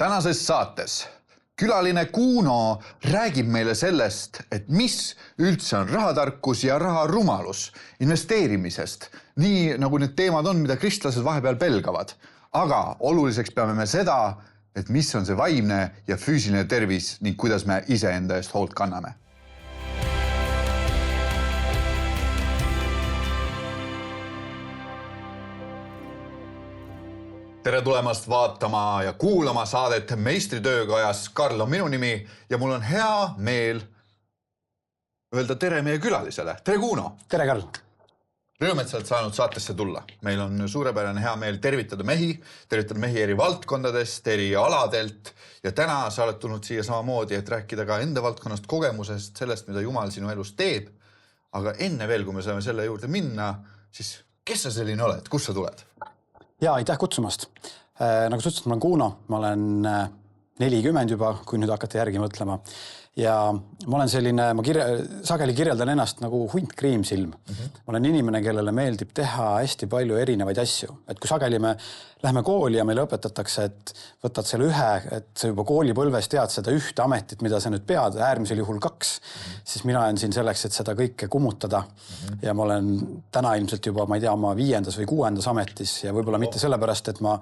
Tänases saates külaline Kuno räägib meile sellest, et mis üldse on rahatarkus ja raharumalus investeerimisest, nii nagu need teemad on, mida kristlased vahepeal pelgavad. Aga oluliseks peame me seda, et mis on see vaimne ja füüsiline tervis ning kuidas me iseenda eest hoolt kanname. Tere tulemast vaatama ja kuulama saadet Meistritöökojas. Karl on minu nimi ja mul on hea meel öelda tere meie külalisele. Tere Kuno! Tere Karl! Rõõm, et sa oled saanud saatesse tulla. Meil on suurepärane hea meel tervitada mehi eri valdkondadest, eri aladelt ja täna sa oled tulnud siia samamoodi, et rääkida ka enda valdkonnast kogemusest, sellest, mida Jumal sinu elus teeb. Aga enne veel, kui me saame selle juurde minna, siis kes sa selline oled? Kust sa tuled? Ja, aitäh kutsumast. Nagu sa ütlesid, ma olen Kuno, ma olen 40 juba, kui nüüd hakata järgi mõtlema. Ja ma olen selline, sageli kirjeldan ennast nagu hunt kriimsilm. Ma olen inimene, kellele meeldib teha hästi palju erinevaid asju. Et kui sageli me lähme kooli ja meile õpetatakse, et võtad selle ühe, et sa juba koolipõlves tead seda ühte ametit, mida sa nüüd pead, äärmisel juhul 2, siis mina olen siin selleks, et seda kõike kummutada. Ja ma olen täna ilmselt juba, ma ei tea, oma 5. või 6. ametis ja võib-olla mitte sellepärast, et ma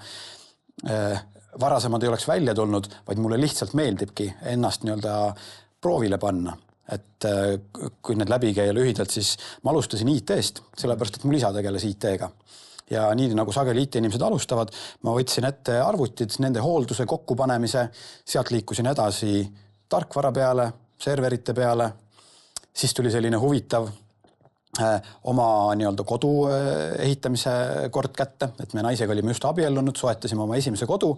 varasemad ei oleks välja tulnud, vaid mulle lihtsalt meeldibki ennast nii-öelda proovile panna. Et kui need läbi käia lühidalt, siis ma alustasin IT-st, sellepärast, et mul isa tegeles IT-ga. Ja nii nagu sageli IT-inimesed alustavad, ma võtsin ette arvutid, nende hoolduse kokkupanemise, sealt liikusin edasi tarkvara peale, serverite peale, siis tuli selline huvitav oma nii-öelda kodu ehitamise kord kätte, et me naisega olime just abiellunud, soetasime oma esimese kodu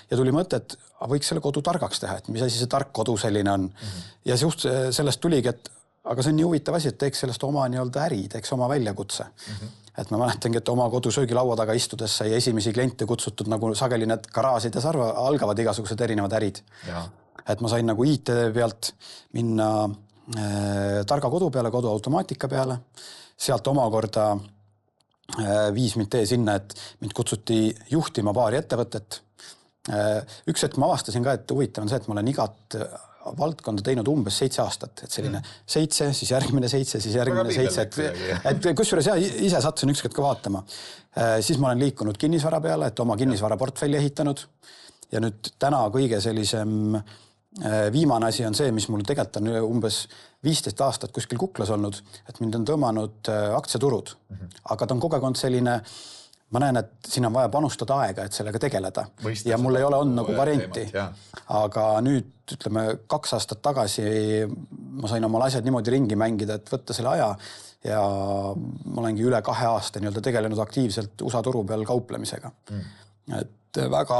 ja tuli mõte, et võiks selle kodu targaks teha, et mis asi see tark kodu selline on. Ja just sellest tuligi, et aga see on nii huvitav asi, et teeks sellest oma nii-öelda äri, teeks oma väljakutse. Et ma mäletangi, et oma kodu söögilaua taga istudes sai esimesi kliente kutsutud, nagu sageli need garaažides algavad igasugused erinevad ärid. Ja. Et ma sain nagu IT pealt minna targa kodu peale, koduautomaatika peale. Sealt omakorda viis mind tee sinna, et mind kutsuti juhtima paari ettevõtet. Üks hetk ma avastasin ka, et huvitav on see, et ma olen igat valdkonda teinud umbes 7 aastat. Et selline 7, siis järgmine 7, siis järgmine 7. Et kusjuures ise sattusin ükskord ka vaatama. Siis ma olen liikunud kinnisvara peale, et oma kinnisvara portfelli ehitanud. Ja nüüd täna kõige sellisem viimane asi on see, mis mul tegelikult on umbes 15 aastat kuskil kuklas olnud, et mind on tõmmanud aktsiaturud. Aga ta on kogu aeg olnud selline, ma näen, et siin on vaja panustada aega, et sellega tegeleda. Ja mul ei ole olnud nagu varianti. Aga nüüd, ütleme, 2 aastat tagasi ma sain omal asjad niimoodi ringi mängida, et võtta selle aja ja ma olengi üle 2 aasta nii-öelda tegelenud aktiivselt USA turu peal kauplemisega. Et väga,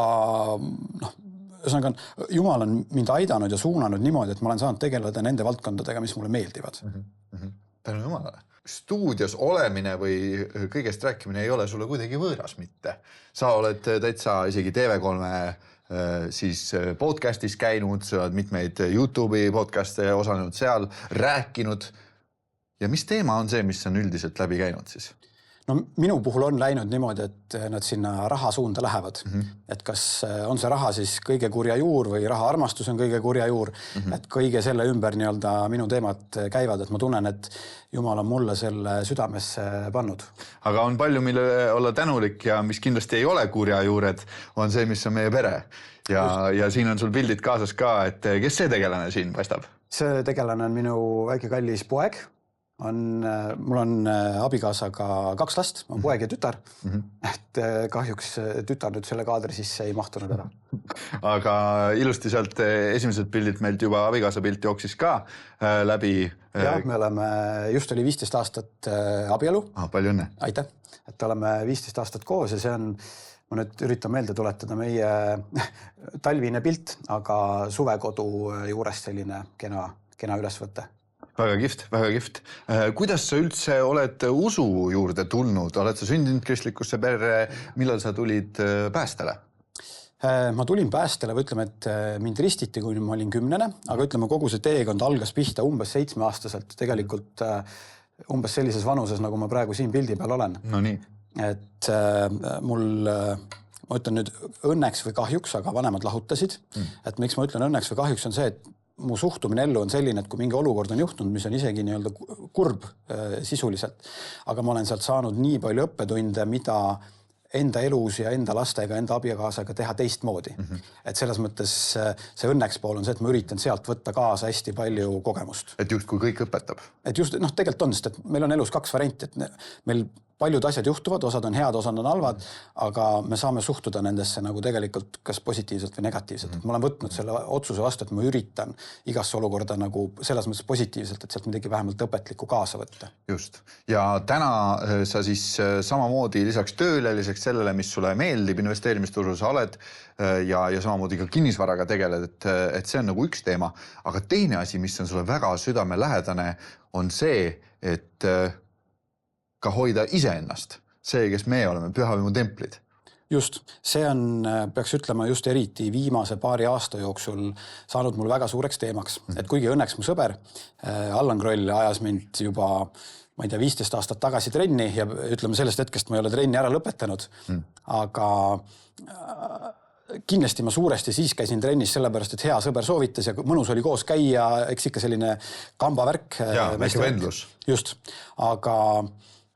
ühesõnaga, Jumal on mind aidanud ja suunanud niimoodi, et ma olen saanud tegeleda nende valdkondadega, mis mulle meeldivad. Tänu Jumalale. Stuudios olemine või kõigest rääkimine ei ole sulle kuidagi võõras mitte. Sa oled täitsa isegi TV3 siis podcastis käinud, sa oled mitmeid YouTube'i podcaste osalenud seal, rääkinud. Ja mis teema on see, mis on üldiselt läbi käinud siis? No minu puhul on läinud niimoodi, et nad sinna raha suunda lähevad. Et kas on see raha siis kõige kurja juur või raha armastus on kõige kurja juur. Et kõige selle ümber nii-öelda minu teemad käivad, et ma tunnen, et Jumal on mulle selle südamesse pannud. Aga on palju, mille olla tänulik ja mis kindlasti ei ole kurja juured, on see, mis on meie pere. Ja siin on sul pildid kaasas ka, et kes see tegelane siin paistab? See tegelane on minu väike kallis poeg. Mul on abikaasaga 2 last, on poeg ja tütar, et kahjuks tütar nüüd selle kaadri sisse ei mahtunud ära. Aga ilusti sealt esimesed pildid meilt juba abikaasa pilt jooksis ka läbi. Ja, me oleme, just oli 15 aastat abielu. Palju õnne. Aitäh, et oleme 15 aastat koos ja see on, ma nüüd üritan meelde tuletada meie talvine pilt, aga suvekodu juures selline kena ülesvõte. Väga kihvt. Kuidas sa üldse oled usu juurde tulnud? Oled sa sündinud kristlikusse perre? Millal sa tulid päästele? Ma tulin päästele või ütleme, et mind ristiti, kui ma olin 10, aga ütleme, kogu see teekond algas pihta umbes 7-aastaselt. Tegelikult umbes sellises vanuses, nagu ma praegu siin pildi peal olen. No nii. Et mul ma ütlen nüüd õnneks või kahjuks, aga vanemad lahutasid. Et miks ma ütlen õnneks või kahjuks on see, et mu suhtumine ellu on selline, et kui mingi olukord on juhtunud, mis on isegi nii-öelda kurb sisuliselt, aga ma olen sealt saanud nii palju õppetunde, mida enda elus ja enda lastega, enda abikaasaga teha teistmoodi. Et selles mõttes see õnneks pool on see, et ma üritan sealt võtta kaasa hästi palju kogemust. Et just kui kõik õpetab. Et just, tegelikult on, sest et meil on elus 2 varianti, et meil paljud asjad juhtuvad, osad on head, osad on halvad, aga me saame suhtuda nendesse nagu tegelikult kas positiivselt või negatiivselt. Et ma olen võtnud selle otsuse vastu, et ma üritan igasse olukorda nagu selles mõttes positiivselt, et sealt midagi vähemalt õpetlikku kaasa võtta. Just. Ja täna sa siis samamoodi lisaks tööle, lisaks sellele, mis sulle meeldib, investeerimisturul sa oled ja samamoodi ka kinnisvaraga tegeled, et see on nagu üks teema. Aga teine asi, mis on sulle väga südamelähedane, on see, et ka hoida iseennast. See, kes me oleme, pühavõimu templid. Just. See on, peaks ütlema just eriti viimase paari aasta jooksul saanud mul väga suureks teemaks. Et kuigi õnneks mu sõber Allan Kroll ajas mind juba, ma ei tea, 15 aastat tagasi trenni ja ütleme sellest hetkest ma ei ole trenni ära lõpetanud. Aga kindlasti ma suuresti siis käisin trennis sellepärast, et hea sõber soovitas ja mõnus oli koos käia, eks ikka selline kambavärk. Ja, väike vendlus. Just. Aga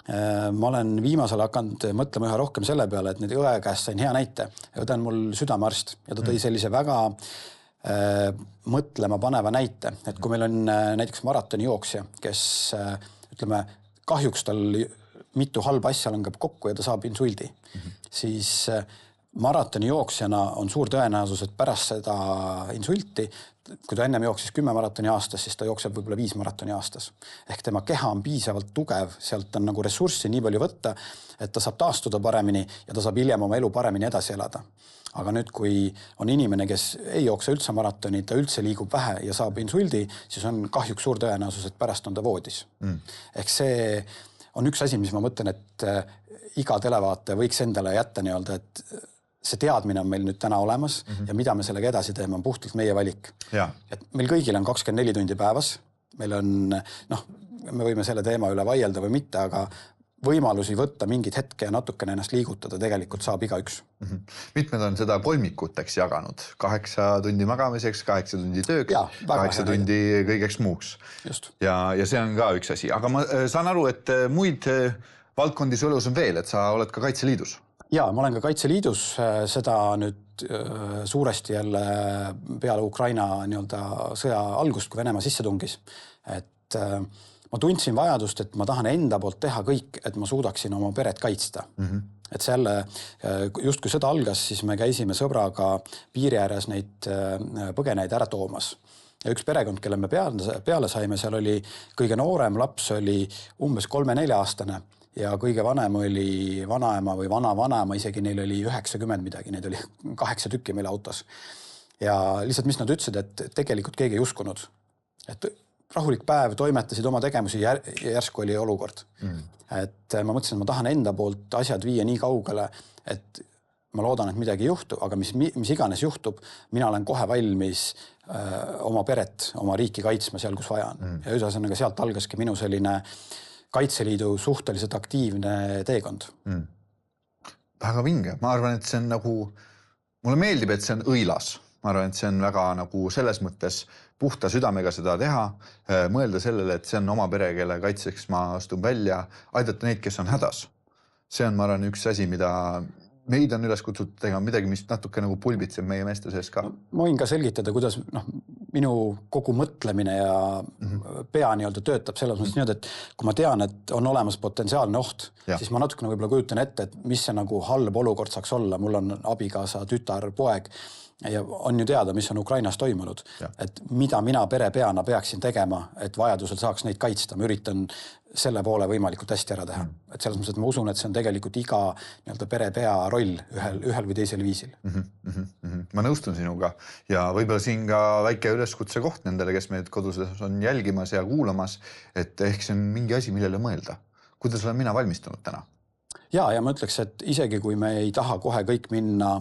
ma olen viimasel hakanud mõtlema üha rohkem selle peale, et nüüd õe käest sain hea näite. Õde on mul südamearst ja ta tõi sellise väga mõtlema paneva näite. Et kui meil on näiteks maratonijooksja, kes ütleme, kahjuks tal mitu halba asja langeb kokku ja ta saab insuldi, siis maratonijooksjana on suur tõenäosus, et pärast seda insulti, kui ta ennem jooksis 10 maratoni aastas, siis ta jookseb võib-olla 5 maratoni aastas. Ehk tema keha on piisavalt tugev, sealt on nagu ressurssi nii palju võtta, et ta saab taastuda paremini ja ta saab hiljem oma elu paremini edasi elada. Aga nüüd, kui on inimene, kes ei jookse üldse maratoni, ta üldse liigub vähe ja saab insuldi, siis on kahjuks suur tõenäosus, et pärast on ta voodis. Ehk see on üks asi, mis ma mõtlen, et iga televaate võiks endale jätta nii-öelda, et see teadmine on meil nüüd täna olemas ja mida me sellega edasi teeme, on puhtalt meie valik. Ja. Et meil kõigil on 24 tundi päevas. Meil on, me võime selle teema üle vaielda või mitte, aga võimalusi võtta mingit hetke ja natukene ennast liigutada tegelikult saab igaüks. Mitmed on seda kolmikuteks jaganud. 8 tundi magamiseks, 8 tundi tööks, 8 tundi kõigeks muuks. Just. Ja see on ka üks asi. Aga ma saan aru, et muid valdkondi su elus on veel, et sa oled ka Kaitseliidus. Ja, ma olen ka Kaitseliidus, seda nüüd suuresti jälle peale Ukraina sõja algust, kui Venemaa sisse tungis. Et ma tundsin vajadust, et ma tahan enda poolt teha kõik, et ma suudaksin oma peret kaitsta. Et selle, just kui sõda algas, siis me käisime sõbraga piiri ääres neid põgeneid ära toomas. Ja üks perekond, kelle me peale saime, seal oli kõige noorem laps oli umbes 3-4 aastane. Ja kõige vanem oli vanaema või vana-vanaema, isegi neil oli 90 midagi, neid oli 8 tükki meil autos. Ja lihtsalt, mis nad ütlesid, et tegelikult keegi ei uskunud. Et rahulik päev, toimetasid oma tegemusi, järsku oli olukord. Et ma mõtlesin, et ma tahan enda poolt asjad viia nii kaugele, et ma loodan, et midagi ei juhtu, aga mis iganes juhtub, mina olen kohe valmis oma peret, oma riiki kaitsma seal, kus vaja on. Ja ühesõnaga sealt algaski minu selline Kaitseliidu suhteliselt aktiivne teekond. Väga vinge. Ma arvan, et see on nagu, mulle meeldib, et see on õilas. Ma arvan, et see on väga nagu selles mõttes puhta südamega seda teha, mõelda sellele, et see on oma pere, kelle kaitseks ma astun välja, aidata neid, kes on hädas. See on, ma arvan, üks asi, mida meid on üles kutsutud tegema midagi, mis natuke nagu pulbitseb meie meeste sees ka. Ma võin ka selgitada, kuidas minu kogu mõtlemine ja pea nii-öelda töötab selles mõttes nii, et kui ma tean, et on olemas potentsiaalne oht, siis ma natukene võib-olla kujutan ette, et mis see nagu halb olukord saaks olla. Mul on abikaasa, tütar, poeg ja on ju teada, mis on Ukrainas toimunud. Et mida mina perepeana peaksin tegema, et vajadusel saaks neid kaitsta. Ma üritan selle poole võimalikult hästi ära teha. Et selles mõttes, et ma usun, et see on tegelikult iga nii-öelda perepea roll ühel või teisel viisil. Ma nõustun sinuga ja võib-olla siin ka väike üleskutse koht nendele, kes meid koduses on jälgimas ja kuulamas, et ehk see on mingi asi, millele mõelda. Kuidas olen mina valmistunud täna? Ja ma ütleks, et isegi kui me ei taha kohe kõik minna,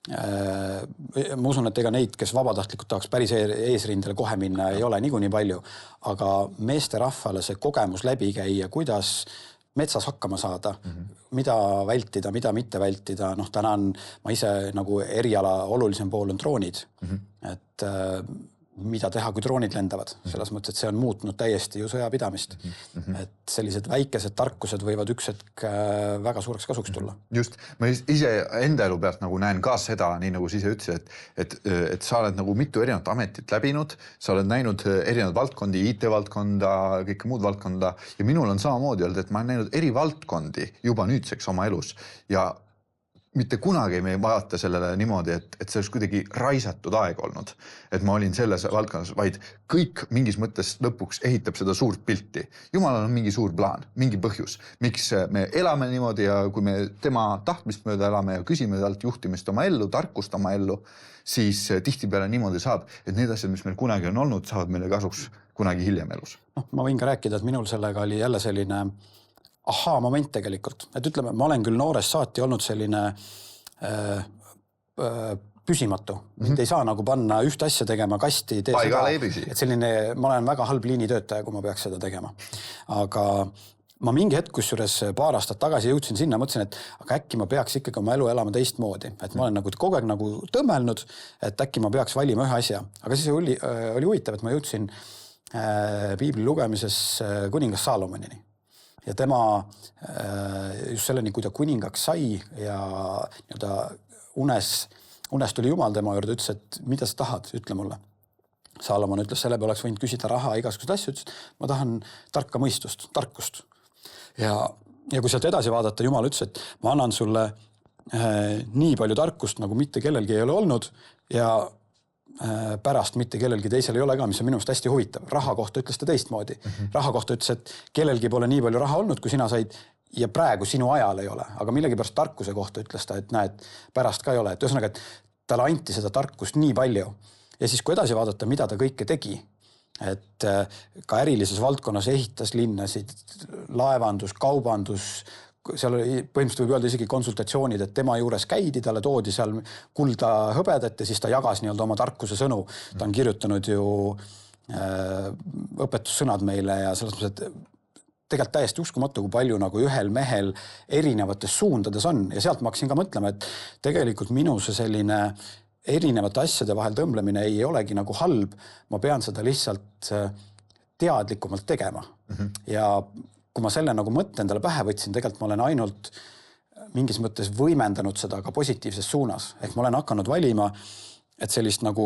ma usun, et ega neid, kes vabatahtlikult tahaks päris eesrindele kohe minna, ei ole niikuinii palju, aga meeste rahvale see kogemus läbi käia, kuidas metsas hakkama saada, mida vältida, mida mitte vältida. Noh, täna on ma ise nagu eriala olulisem pool on droonid, et mida teha, kui droonid lendavad. Selles mõttes, et see on muutnud täiesti ju sõjapidamist. Et sellised väikesed tarkused võivad üks hetk väga suureks kasuks tulla. Just, ma ise enda elu pealt nagu näen ka seda, nii nagu sa ise ütlesid, et sa oled nagu mitu erinevat ametit läbinud, sa oled näinud erinevad valdkondi, IT-valdkonda, kõike muud valdkonda ja minul on samamoodi olnud, et ma olen näinud eri valdkondi juba nüüdseks oma elus ja mitte kunagi me ei vaata sellele niimoodi, et see oleks kuidagi raisatud aeg olnud, et ma olin selles valdkonnas, vaid kõik mingis mõttes lõpuks ehitab seda suurt pilti. Jumalal on mingi suur plaan, mingi põhjus, miks me elame niimoodi ja kui me tema tahtmist mööda elame ja küsime talt juhtimist oma ellu, tarkust oma ellu, siis tihtipeale niimoodi saab, et need asjad, mis meil kunagi on olnud, saavad meile kasuks kunagi hiljem elus. No, ma võin ka rääkida, et minul sellega oli jälle selline moment tegelikult, et ütleme, ma olen küll noorest saati olnud selline püsimatu. Mind ei saa nagu panna üht asja tegema kasti. Et selline, ma olen väga halb liinitöötaja, kui ma peaks seda tegema. Aga ma mingi hetk, kusjuures paar aastat tagasi jõudsin sinna, mõtlesin, et aga äkki ma peaks ikkagi oma elu elama teistmoodi. Et ma olen nagu kogu aeg nagu tõmmelnud, et äkki ma peaks valima ühe asja. Aga siis oli huvitav, et ma jõudsin piibli lugemises kuningas Saalomonini. Ja tema just selleni, kui ta kuningaks sai ja unes tuli Jumal tema juurde, ütles, et mida sa tahad, ütle mulle. Saalomon ütles, selle peale oleks võinud küsida raha, igasugused asju, ütles, ma tahan tarka mõistust, tarkust. Ja kui sealt edasi vaadata, Jumal ütles, et ma annan sulle nii palju tarkust, nagu mitte kellelgi ei ole olnud ja pärast mitte kellelgi teisel ei ole ka, mis on minu meelest hästi huvitav. Raha kohta ütles ta teistmoodi. Raha kohta ütles, et kellelgi pole nii palju raha olnud, kui sina said ja praegu sinu ajal ei ole. Aga millegipärast tarkuse kohta ütles ta, et näed, pärast ka ei ole. Et ühesõnaga, et talle anti seda tarkust nii palju. Ja siis kui edasi vaadata, mida ta kõike tegi, et ka ärilises valdkonnas ehitas linnasid, laevandus, kaubandus, seal oli põhimõtteliselt võib öelda isegi konsultatsioonid, et tema juures käidi, talle toodi seal kulda hõbedat ja siis ta jagas nii-öelda oma tarkuse sõnu. Ta on kirjutanud ju õpetussõnad meile ja selles mõttes, et tegelikult täiesti uskumatu, kui palju nagu ühel mehel erinevates suundades on. Ja sealt ma hakkasin ka mõtlema, et tegelikult minu see selline erinevate asjade vahel tõmblemine ei olegi nagu halb. Ma pean seda lihtsalt teadlikumalt tegema. Ja kui ma selle nagu mõtte endale pähe võtsin, tegelikult ma olen ainult mingis mõttes võimendanud seda ka positiivses suunas. Ehk ma olen hakanud valima, et sellist nagu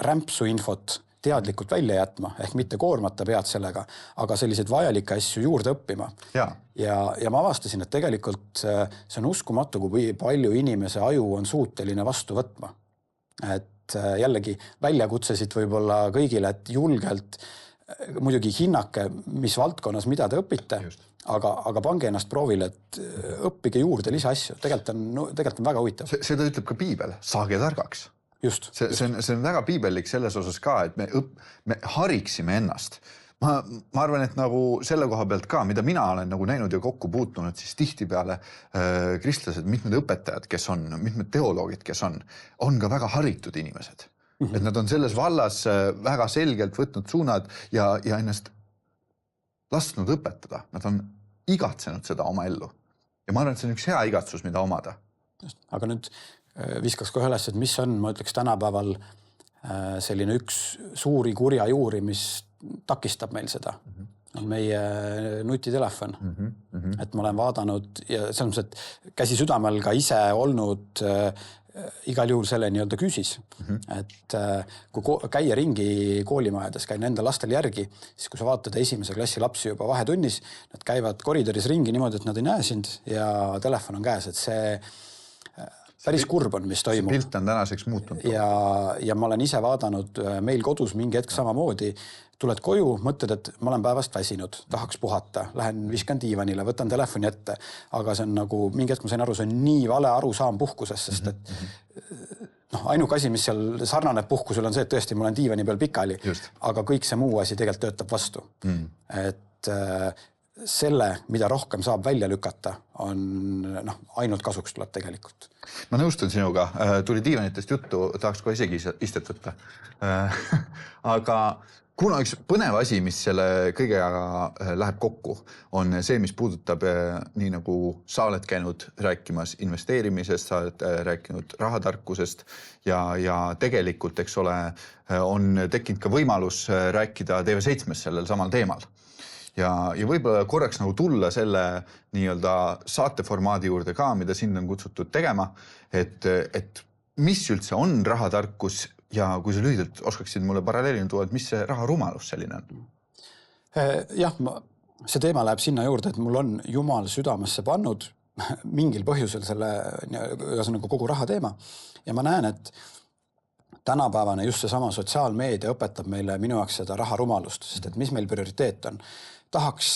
rämpsu infot teadlikult välja jätma, ehk mitte koormata pead sellega, aga selliseid vajalikke asju juurde õppima. Ja ma avastasin, et tegelikult see on uskumatu, kui palju inimese aju on suuteline vastu võtma. Et jällegi väljakutsesid võib-olla kõigile, et julgelt muidugi hinnake, mis valdkonnas, mida te õpite, aga pange ennast proovile, et õppige juurde lisa asju. Tegelikult on väga huvitav. Seda ütleb ka piibel, saage targaks. Just. See on väga piibellik selles osas ka, et me hariksime ennast. Ma arvan, et nagu selle koha pealt ka, mida mina olen nagu näinud ja kokku puutunud, siis tihtipeale kristlased, mitmed õpetajad, kes on, mitmed teoloogid, kes on ka väga haritud inimesed. Et nad on selles vallas väga selgelt võtnud suunad ja ennast lasknud õpetada. Nad on igatsenud seda oma ellu. Ja ma arvan, et see on üks hea igatsus, mida omada. Aga nüüd viskaks kohe üles, et mis on, ma ütleks tänapäeval selline üks suuri kurja juuri, mis takistab meil seda. On meie nutitelefon. Et ma olen vaadanud ja selles mõttes, et käsi südamel ka ise olnud igal juhul selle nii-öelda küsis. Et kui käia ringi koolimajades, käin enda lastel järgi, siis kui sa vaatad esimese klassi lapsi juba vahetunnis, nad käivad koridoris ringi niimoodi, et nad ei näe sind ja telefon on käes, et see päris kurb on, mis toimub. See pilt on tänaseks muutunud. Ja ma olen ise vaadanud meil kodus mingi hetk samamoodi, tuled koju, mõtled, et ma olen päevast väsinud, tahaks puhata, lähen viskan diivanile, võtan telefoni ette, aga see on nagu, mingi hetk ma sain aru, see on nii vale arusaam puhkusest, sest et ainuke asi, mis seal sarnaneb puhkusel on see, et tõesti ma olen diivani peal pikali, aga kõik see muu asi tegelikult töötab vastu. Et selle, mida rohkem saab välja lükata, on ainult kasuks tuleb tegelikult. Ma nõustun sinuga, tuli diivanitest juttu, tahaks kohe isegi istet võtta. Aga kuna üks põnev asi, mis selle kõigega läheb kokku, on see, mis puudutab nii nagu sa oled käinud rääkimas investeerimisest, sa oled rääkinud rahatarkusest ja tegelikult, eks ole, on tekkinud ka võimalus rääkida TV7 sellel samal teemal. Ja võib-olla korraks nagu tulla selle nii-öelda saateformaadi juurde ka, mida sind on kutsutud tegema, et mis üldse on rahatarkus ja kui sa lühidalt oskaksid mulle paralleelina tuua, et mis see raharumalus selline on? Jah, see teema läheb sinna juurde, et mul on Jumal südamesse pannud mingil põhjusel selle ühesõnaga kogu raha teema ja ma näen, et tänapäevane just seesama sotsiaalmeedia õpetab meile minu jaoks seda raharumalust, sest et mis meil prioriteet on? Tahaks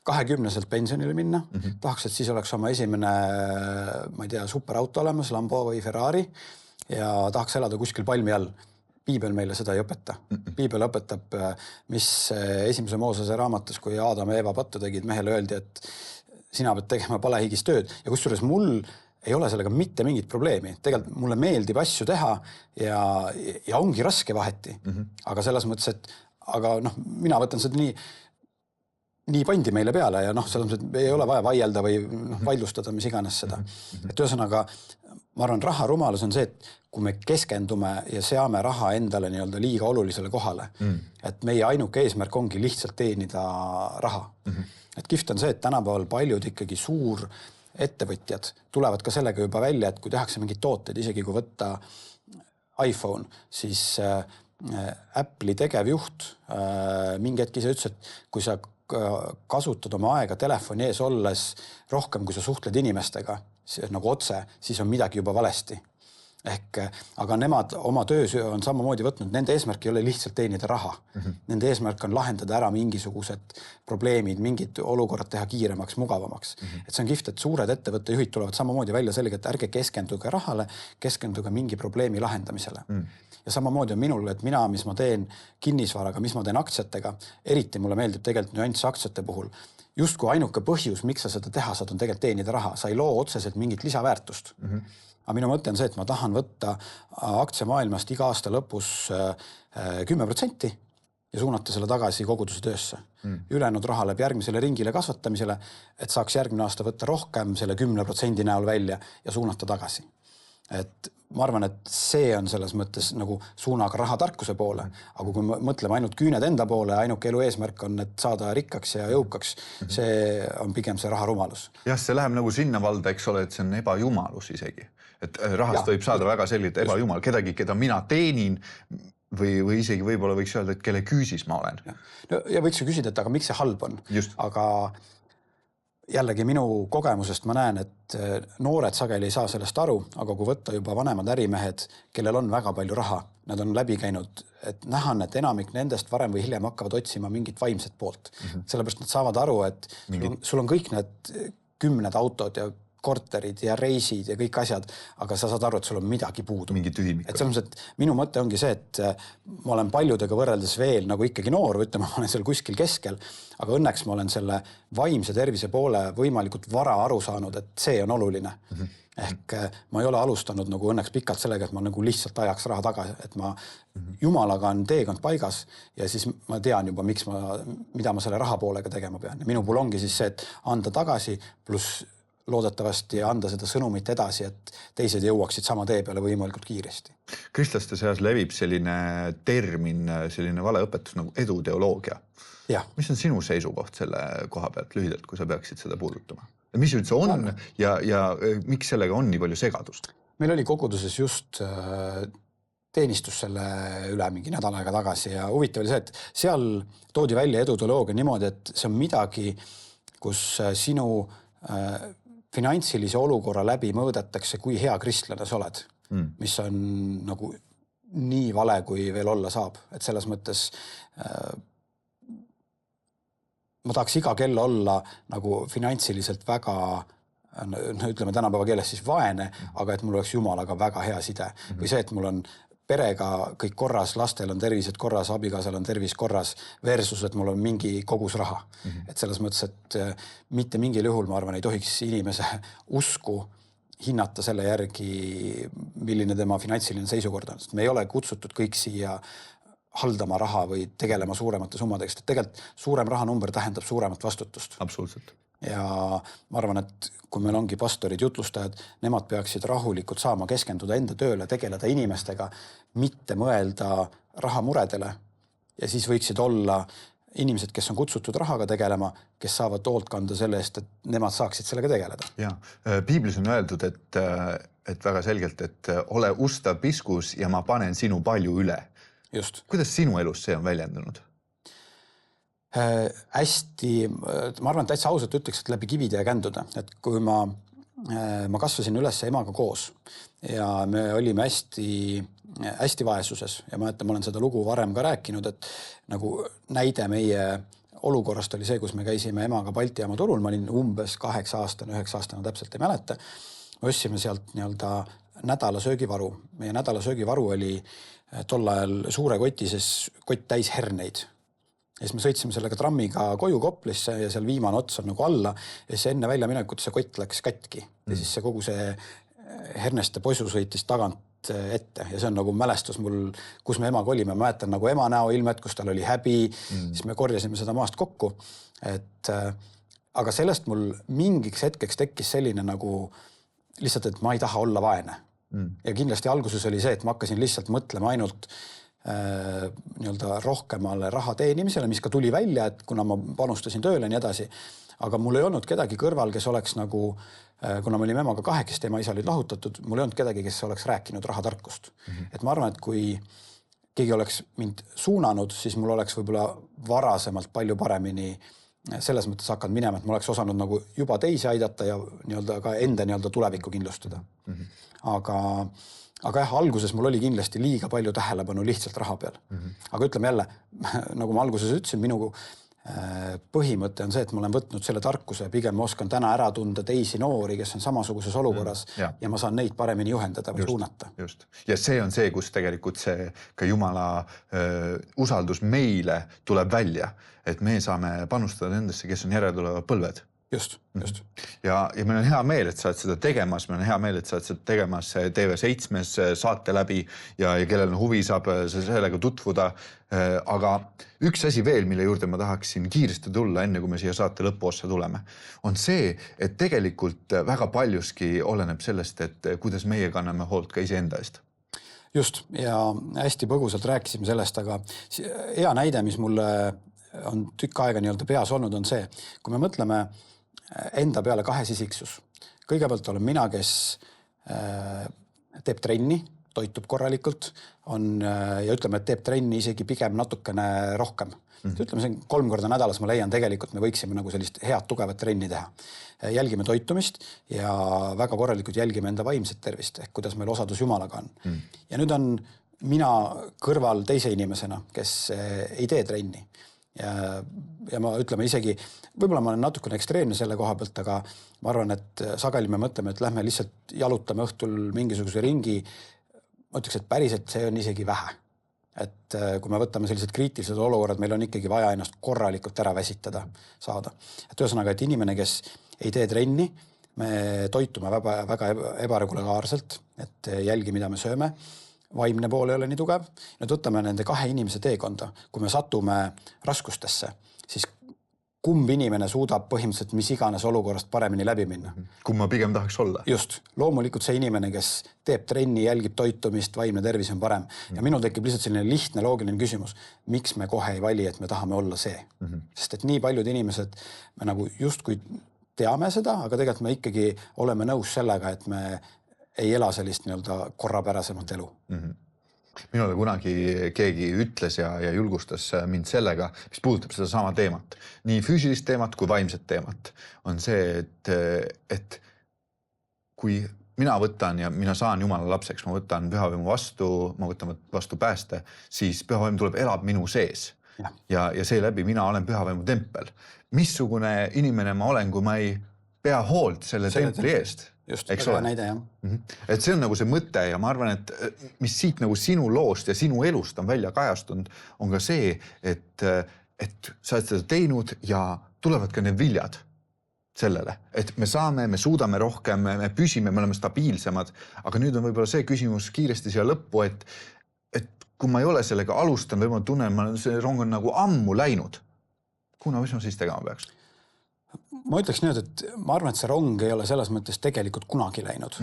20-selt pensionile minna, tahaks, et siis oleks oma esimene, ma ei tea, superauto olemas, Lambo või Ferrari ja tahaks elada kuskil palmi all. Piibel meile seda ei õpeta. Piibel õpetab, mis esimese Moosese raamatus, kui Aadam ja Eeva pattu tegid, mehele öeldi, et sina pead tegema palehigis tööd ja kusjuures mul ei ole sellega mitte mingit probleemi. Tegelikult mulle meeldib asju teha ja ongi raske vaheti. Aga selles mõttes, et mina võtan seda nii pandi meile peale ja selles mõttes, et ei ole vaja vaielda või vaidlustada, mis iganes seda. Et ühesõnaga, ma arvan, raharumalus on see, et kui me keskendume ja seame raha endale nii-öelda liiga olulisele kohale, et meie ainuke eesmärk ongi lihtsalt teenida raha. Et kihvt on see, et tänapäeval paljud ikkagi suur ettevõtjad tulevad ka sellega juba välja, et kui tehakse mingid tooted, isegi kui võtta iPhone, siis Apple'i tegevjuht mingi hetki sa ütles, et kui sa kasutad oma aega telefoni ees olles rohkem, kui sa suhtled inimestega, nagu otse, siis on midagi juba valesti. Aga nemad oma töös on samamoodi võtnud, nende eesmärk ei ole lihtsalt teenida raha. Nende eesmärk on lahendada ära mingisugused probleemid, mingid olukorrad teha kiiremaks, mugavamaks. Et see on kihvt, et suured ettevõtte juhid tulevad samamoodi välja sellega, et ärge keskenduge rahale, keskenduge mingi probleemi lahendamisele. Ja samamoodi on minul, et mina, mis ma teen kinnisvaraga, mis ma teen aktsiatega, eriti mulle meeldib tegelikult nüanss aktsiate puhul. Just kui ainuke põhjus, miks sa seda teha saad, on tegelikult teenida raha. Sa ei loo otseselt mingit lisaväärtust. Aga minu mõte on see, et ma tahan võtta aktsiamaailmast iga aasta lõpus 10% ja suunata selle tagasi koguduse töösse. Ülejäänud raha läheb järgmisele ringile kasvatamisele, et saaks järgmine aasta võtta rohkem selle 10% näol välja ja suunata tagasi. Et ma arvan, et see on selles mõttes nagu suunaga rahatarkuse poole, aga kui mõtleme ainult küüned enda poole, ainuke elu eesmärk on, et saada rikkaks ja jõukaks, see on pigem see raharumalus. Jah, see läheb nagu sinna valda, eks ole, et see on ebajumalus isegi. Et rahast võib saada väga selgelt ebajumal, kedagi, keda mina teenin või isegi võib-olla võiks öelda, et kelle küüsis ma olen. Ja võiks ju küsida, et aga miks see halb on? Just. Aga jällegi minu kogemusest ma näen, et noored sageli ei saa sellest aru, aga kui võtta juba vanemad ärimehed, kellel on väga palju raha, nad on läbi käinud, et nähan, et enamik nendest varem või hiljem hakkavad otsima mingit vaimset poolt. Sellepärast nad saavad aru, et sul on kõik need 10 autod ja korterid ja reisid ja kõik asjad, aga sa saad aru, et sul on midagi puudu. Mingi tühimik. Et selles mõttes, et minu mõte ongi see, et ma olen paljudega võrreldes veel nagu ikkagi noor, ütleme, ma olen seal kuskil keskel, aga õnneks ma olen selle vaimse tervise poole võimalikult vara aru saanud, et see on oluline. Ehk ma ei ole alustanud nagu õnneks pikalt sellega, et ma nagu lihtsalt ajaks raha tagasi, et ma Jumalaga on teekond paigas ja siis ma tean juba, mida ma selle raha poolega tegema pean. Ja minu puhul ongi siis see, et anda tagasi pluss loodetavasti anda seda sõnumit edasi, et teised jõuaksid sama tee peale võimalikult kiiresti. Kristlaste seas levib selline termin, selline valeõpetus nagu eduteoloogia. Ja. Mis on sinu seisukoht selle koha pealt lühidalt, kui sa peaksid seda puudutama? Mis üldse on ja miks sellega on nii palju segadust? Meil oli koguduses just teenistus selle üle mingi nädal aega tagasi ja huvitav oli see, et seal toodi välja eduteoloogia niimoodi, et see on midagi, kus sinu finantsilise olukorra läbi mõõdetakse, kui hea kristlane sa oled, mis on nagu nii vale, kui veel olla saab. Et selles mõttes ma tahaks iga kell olla nagu finantsiliselt väga, ütleme tänapäeva keeles siis vaene, aga et mul oleks Jumalaga väga hea side. Või see, et mul on perega kõik korras, lastel on tervised korras, abikaasal on tervis korras versus, et mul on mingi kogus raha. Et selles mõttes, et mitte mingil juhul, ma arvan, ei tohiks inimese usku hinnata selle järgi, milline tema finantsiline seisukord on. Sest me ei ole kutsutud kõik siia haldama raha või tegelema suuremate summadega, sest tegelikult suurem rahanumber tähendab suuremat vastutust. Absoluutselt. Ja ma arvan, et kui meil ongi pastorid, jutlustajad, nemad peaksid rahulikult saama keskenduda enda tööle, tegeleda inimestega, mitte mõelda rahamuredele. Ja siis võiksid olla inimesed, kes on kutsutud rahaga tegelema, kes saavad hoolt kanda selle eest, et nemad saaksid sellega tegeleda. Ja, Piiblis on öeldud, et väga selgelt, et ole ustav piskus ja ma panen sinu palju üle. Just. Kuidas sinu elus see on väljendunud? Hästi, ma arvan, et täitsa ausalt ütleks, et läbi kivide ja känduda. Et kui ma kasvasin üles emaga koos ja me olime hästi vaesuses ja ma olen seda lugu varem ka rääkinud, et nagu näide meie olukorrast oli see, kus me käisime emaga Balti jaama turul, ma olin umbes 8-aastane, 9-aastane, täpselt ei mäleta. Me ossime sealt nii-öelda nädala söögivaru. Meie nädala söögivaru oli tol ajal suure koti, sest kott täis herneid. Ja siis me sõitsime sellega trammiga koju Koplisse ja seal viimane ots on nagu alla ja siis enne välja minekut see kott läks katki. Ja siis see kogu see herneste posu sõitis tagant ette ja see on nagu mälestus mul, kus me emaga olime. Ma mäletan nagu ema näo ilmet, kus tal oli häbi, siis me korjasime seda maast kokku. Aga sellest mul mingiks hetkeks tekkis selline nagu lihtsalt, et ma ei taha olla vaene. Ja kindlasti alguses oli see, et ma hakkasin lihtsalt mõtlema ainult nii-öelda rohkemale raha teenimisele, mis ka tuli välja, et kuna ma panustasin tööle ja nii edasi, aga mul ei olnud kedagi kõrval, kes oleks nagu, kuna me olime emaga kahekesti, ema isa olid lahutatud, mul ei olnud kedagi, kes oleks rääkinud rahatarkust. Et ma arvan, et kui keegi oleks mind suunanud, siis mul oleks võib-olla varasemalt palju paremini selles mõttes hakanud minema, et ma oleks osanud nagu juba teisi aidata ja nii-öelda ka enda nii-öelda tulevikku kindlustada. Aga jah, alguses mul oli kindlasti liiga palju tähelepanu lihtsalt raha peal. Aga ütleme jälle, nagu ma alguses ütlesin, minu põhimõte on see, et ma olen võtnud selle tarkuse ja pigem ma oskan täna ära tunda teisi noori, kes on samasuguses olukorras ja ma saan neid paremini juhendada või suunata. Just. Ja see on see, kus tegelikult see ka Jumala usaldus meile tuleb välja, et me saame panustada nendesse, kes on järeltulevad põlved. Just. Ja meil on hea meel, et sa oled seda tegemas, meil on hea meel, et sa oled seda tegemas TV7 saate läbi ja kellel on huvi saab sellega tutvuda. Aga üks asi veel, mille juurde ma tahaksin kiiresti tulla, enne kui me siia saate lõpuossa tuleme, on see, et tegelikult väga paljuski oleneb sellest, et kuidas meie kanname hoolt ka iseenda eest. Just, ja hästi põgusalt rääkisime sellest, aga hea näide, mis mulle on tükk aega nii-öelda peas olnud, on see, kui me mõtleme enda peale kahesisiksus. Kõigepealt olen mina, kes teeb trenni, toitub korralikult ja ütleme, et teeb trenni isegi pigem natukene rohkem. Ütleme, see 3 korda nädalas ma leian tegelikult, me võiksime nagu sellist head tugevat trenni teha. Jälgime toitumist ja väga korralikult jälgime enda vaimset tervist, ehk kuidas meil osadus Jumalaga on. Ja nüüd on mina kõrval teise inimesena, kes ei tee trenni. Ja ma ütleme isegi, võib-olla ma olen natukene ekstreemne selle koha pealt, aga ma arvan, et sageli me mõtleme, et lähme lihtsalt jalutame õhtul mingisuguse ringi. Ma ütleks, et päriselt see on isegi vähe. Et kui me võtame sellised kriitilised olukorrad, meil on ikkagi vaja ennast korralikult ära väsitada saada. Et ühesõnaga, et inimene, kes ei tee trenni, me toitume väga ebaregulaarselt, et jälgi, mida me sööme. Vaimne pool ei ole nii tugev. Nüüd võtame nende 2 inimese teekonda. Kui me satume raskustesse, siis kumb inimene suudab põhimõtteliselt mis iganes olukorrast paremini läbi minna. Kumb ma pigem tahaks olla. Just. Loomulikult see inimene, kes teeb trenni, jälgib toitumist, vaimne tervis on parem. Ja minul tekib lihtsalt selline lihtne loogiline küsimus, miks me kohe ei vali, et me tahame olla see. Sest et nii paljud inimesed, me nagu justkui teame seda, aga tegelikult me ikkagi oleme nõus sellega, et me ei ela sellist nii-öelda korrapärasemat elu. Minule kunagi keegi ütles ja julgustas mind sellega, mis puudutab seda sama teemat. Nii füüsilist teemat kui vaimset teemat. On see, et kui mina võtan ja mina saan Jumala lapseks, ma võtan pühavaimu vastu, ma võtan vastu pääste, siis pühavaim tuleb, elab minu sees. Ja seeläbi mina olen pühavaimu tempel. Missugune inimene ma olen, kui ma ei pea hoolt selle templi eest? just, väga näide, jah. Et see on nagu see mõte ja ma arvan, et mis siit nagu sinu loost ja sinu elust on välja kajastunud, on ka see, et sa oled seda teinud ja tulevad ka need viljad sellele, et me suudame rohkem, me püsime, me oleme stabiilsemad, aga nüüd on võib-olla see küsimus kiiresti siia lõppu, et kui ma ei ole sellega alustanud, või ma tunnen, see rong on nagu ammu läinud. Kuna, mis ma siis tegema peaks? Ma ütleks nüüd, et ma arvan, et see rong ei ole selles mõttes tegelikult kunagi läinud.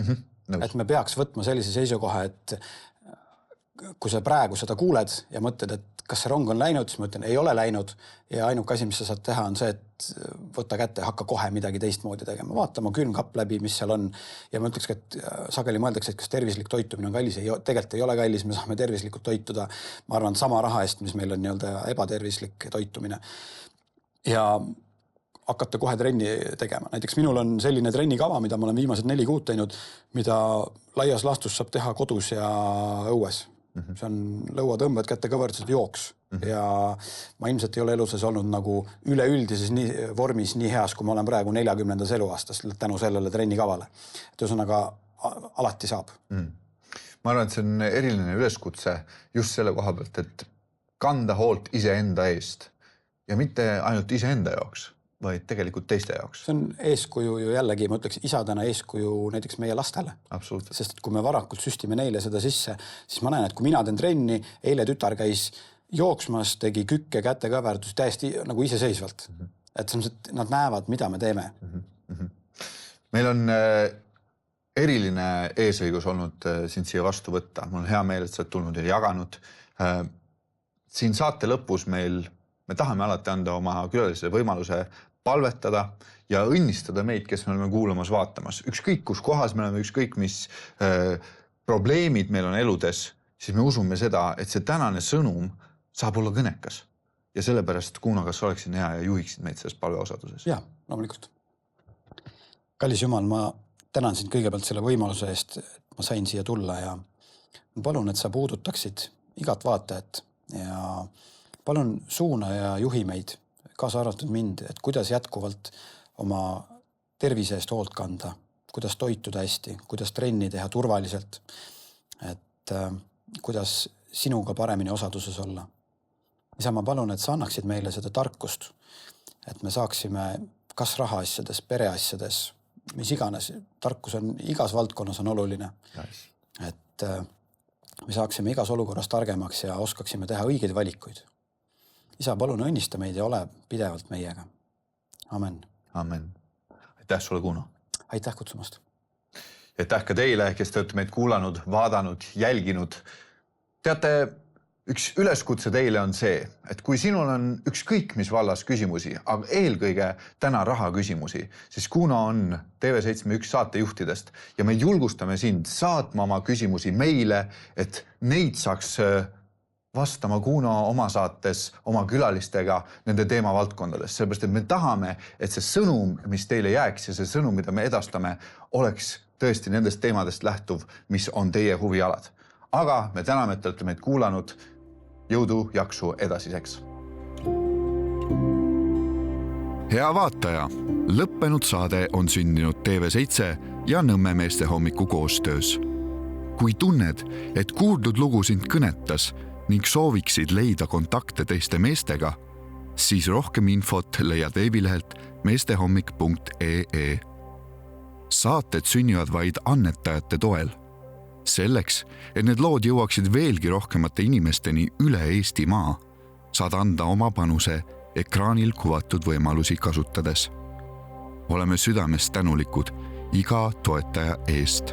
Et me peaks võtma sellise seisukoha, et kui sa praegu seda kuuled ja mõtled, et kas see rong on läinud, siis ma ütlen, ei ole läinud ja ainuke asi, mis sa saad teha, on see, et võtta kätte ja hakka kohe midagi teistmoodi tegema. Vaatama külmkapp läbi, mis seal on. Ja ma ütleks, et sageli mõeldakse, et kas tervislik toitumine on kallis. Tegelikult ei ole kallis, me saame tervislikult toituda. Ma arvan, sama raha eest, mis meil on nii-öelda ebatervislik toitumine. Ja hakata kohe trenni tegema. Näiteks minul on selline trennikava, mida ma olen viimased 4 kuud teinud, mida laias laastus saab teha kodus ja õues. See on lõuatõmbed, kätte kõverdused, jooks. Ja ma ilmselt ei ole eluses olnud nagu üleüldises vormis nii heas, kui ma olen praegu 40. eluaastas tänu sellele trennikavale. Et ühesõnaga alati saab. Ma arvan, et see on eriline üleskutse just selle koha pealt, et kanda hoolt iseenda eest ja mitte ainult iseenda jaoks, vaid tegelikult teiste jaoks. See on eeskuju ju jällegi, ma ütleks isadena eeskuju näiteks meie lastele. Absoluutselt. Sest et kui me varakult süstime neile seda sisse, siis ma näen, et kui mina teen trenni, eile tütar käis jooksmas, tegi kükke, kätte kõverdus täiesti nagu iseseisvalt. Et nad näevad, mida me teeme. Meil on eriline eesõigus olnud sind siia vastu võtta. Mul on hea meel, et sa oled tulnud ja jaganud. Siin saate lõpus me tahame alati anda oma külalisele võimaluse palvetada ja õnnistada meid, kes me oleme kuulamas, vaatamas. Ükskõik, kus kohas me oleme, ükskõik, mis probleemid meil on eludes, siis me usume seda, et see tänane sõnum saab olla kõnekas. Ja sellepärast, Kuno, kas oleksin hea ja juhiksid meid selles palveosaduses? Jaa, loomulikult. Kallis Jumal, ma tänan sind kõigepealt selle võimaluse eest, et ma sain siia tulla ja ma palun, et sa puudutaksid igat vaatajat ja palun suuna ja juhi meid, kaasa arvatud mind, et kuidas jätkuvalt oma tervise eest hoolt kanda, kuidas toituda hästi, kuidas trenni teha turvaliselt, et kuidas sinuga paremini osaduses olla. Isa, ma palun, et sa annaksid meile seda tarkust, et me saaksime kas rahaasjades, pereasjades, mis iganes, tarkus on igas valdkonnas on oluline, et me saaksime igas olukorras targemaks ja oskaksime teha õigeid valikuid. Isa, palun õnnista meid ja ole pidevalt meiega. Amen. Amen. Aitäh sulle, Kuno. Aitäh kutsumast. Aitäh ka teile, kes te olete meid kuulanud, vaadanud, jälginud. Teate, üks üleskutse teile on see, et kui sinul on ükskõik mis vallas küsimusi, aga eelkõige täna raha küsimusi, siis Kuno on TV7 üks saatejuhtidest ja me julgustame sind saatma oma küsimusi meile, et neid saaks vastama Kuno oma saates oma külalistega nende teemavaldkondades. Sellepärast, et me tahame, et see sõnum, mis teile jääks ja see sõnum, mida me edastame, oleks tõesti nendest teemadest lähtuv, mis on teie huvialad. Aga me täname, et te olete meid kuulanud. Jõudu, jaksu edasiseks. Hea vaataja, lõppenud saade on sündinud TV7 ja Nõmme meeste hommiku koostöös. Kui tunned, et kuuldud lugu sind kõnetas ning sooviksid leida kontakte teiste meestega, siis rohkem infot leiad veebilehelt meestehommik.ee. Saated sünnivad vaid annetajate toel. Selleks, et need lood jõuaksid veelgi rohkemate inimesteni üle Eestimaa, saad anda oma panuse ekraanil kuvatud võimalusi kasutades. Oleme südamest tänulikud iga toetaja eest.